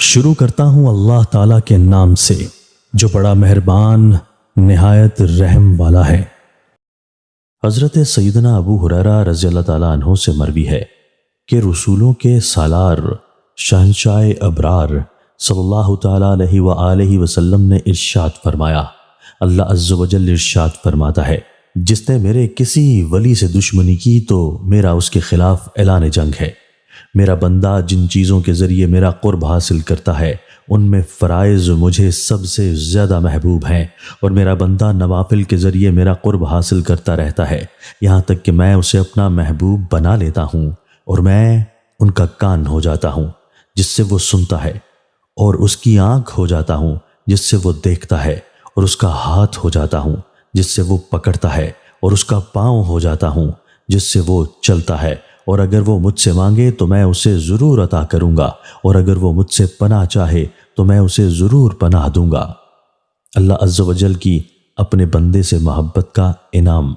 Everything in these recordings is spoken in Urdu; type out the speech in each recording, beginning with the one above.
شروع کرتا ہوں اللہ تعالیٰ کے نام سے جو بڑا مہربان نہایت رحم والا ہے۔ حضرت سیدنا ابو ہریرہ رضی اللہ تعالیٰ عنہ سے مروی ہے کہ رسولوں کے سالار شہنشاہ ابرار صلی اللہ تعالیٰ علیہ وآلہ وسلم نے ارشاد فرمایا، اللہ عز و جل ارشاد فرماتا ہے، جس نے میرے کسی ولی سے دشمنی کی تو میرا اس کے خلاف اعلان جنگ ہے۔ میرا بندہ جن چیزوں کے ذریعے میرا قرب حاصل کرتا ہے ان میں فرائض مجھے سب سے زیادہ محبوب ہیں، اور میرا بندہ نوافل کے ذریعے میرا قرب حاصل کرتا رہتا ہے یہاں تک کہ میں اسے اپنا محبوب بنا لیتا ہوں، اور میں ان کا کان ہو جاتا ہوں جس سے وہ سنتا ہے، اور اس کی آنکھ ہو جاتا ہوں جس سے وہ دیکھتا ہے، اور اس کا ہاتھ ہو جاتا ہوں جس سے وہ پکڑتا ہے، اور اس کا پاؤں ہو جاتا ہوں جس سے وہ چلتا ہے، اور اگر وہ مجھ سے مانگے تو میں اسے ضرور عطا کروں گا، اور اگر وہ مجھ سے پناہ چاہے تو میں اسے ضرور پناہ دوں گا۔ اللہ عز و جل کی اپنے بندے سے محبت کا انعام۔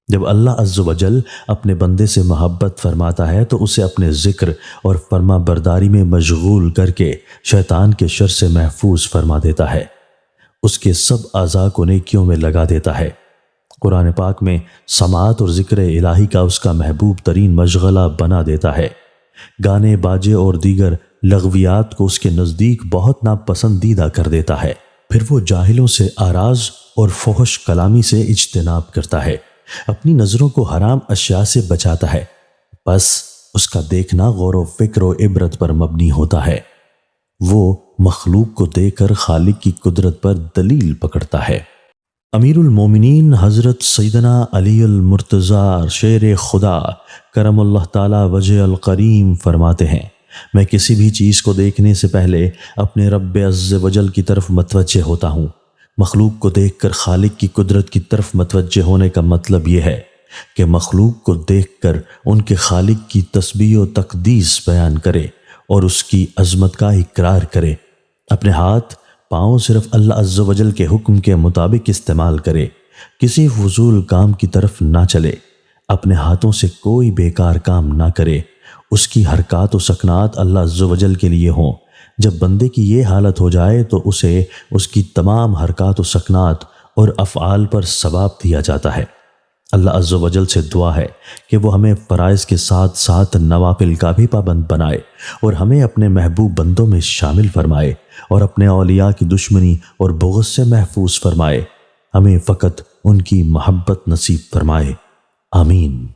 جب اللہ عز و جل اپنے بندے سے محبت فرماتا ہے تو اسے اپنے ذکر اور فرما برداری میں مشغول کر کے شیطان کے شر سے محفوظ فرما دیتا ہے، اس کے سب اعضاء کو نیکیوں میں لگا دیتا ہے۔ قرآن پاک میں سماعت اور ذکر الہی کا اس کا محبوب ترین مشغلہ بنا دیتا ہے۔ گانے باجے اور دیگر لغویات کو اس کے نزدیک بہت ناپسندیدہ کر دیتا ہے۔ پھر وہ جاہلوں سے آراز اور فحش کلامی سے اجتناب کرتا ہے، اپنی نظروں کو حرام اشیاء سے بچاتا ہے، بس اس کا دیکھنا غور و فکر و عبرت پر مبنی ہوتا ہے۔ وہ مخلوق کو دیکھ کر خالق کی قدرت پر دلیل پکڑتا ہے۔ امیر المومنین حضرت سیدنا علی المرتضی شیر خدا کرم اللہ تعالی وجہ الکریم فرماتے ہیں، میں کسی بھی چیز کو دیکھنے سے پہلے اپنے رب عز و جل کی طرف متوجہ ہوتا ہوں۔ مخلوق کو دیکھ کر خالق کی قدرت کی طرف متوجہ ہونے کا مطلب یہ ہے کہ مخلوق کو دیکھ کر ان کے خالق کی تسبیح و تقدیس بیان کرے اور اس کی عظمت کا اقرار کرے۔ اپنے ہاتھ پاؤں صرف اللہ عز و جل کے حکم کے مطابق استعمال کرے، کسی فضول کام کی طرف نہ چلے، اپنے ہاتھوں سے کوئی بیکار کام نہ کرے، اس کی حرکات و سکنات اللہ عز و جل کے لیے ہوں۔ جب بندے کی یہ حالت ہو جائے تو اسے اس کی تمام حرکات و سکنات اور افعال پر ثواب دیا جاتا ہے۔ اللہ عز و جل سے دعا ہے کہ وہ ہمیں فرائض کے ساتھ ساتھ نوافل کا بھی پابند بنائے، اور ہمیں اپنے محبوب بندوں میں شامل فرمائے، اور اپنے اولیاء کی دشمنی اور بغض سے محفوظ فرمائے۔ ہمیں فقط ان کی محبت نصیب فرمائے، آمین۔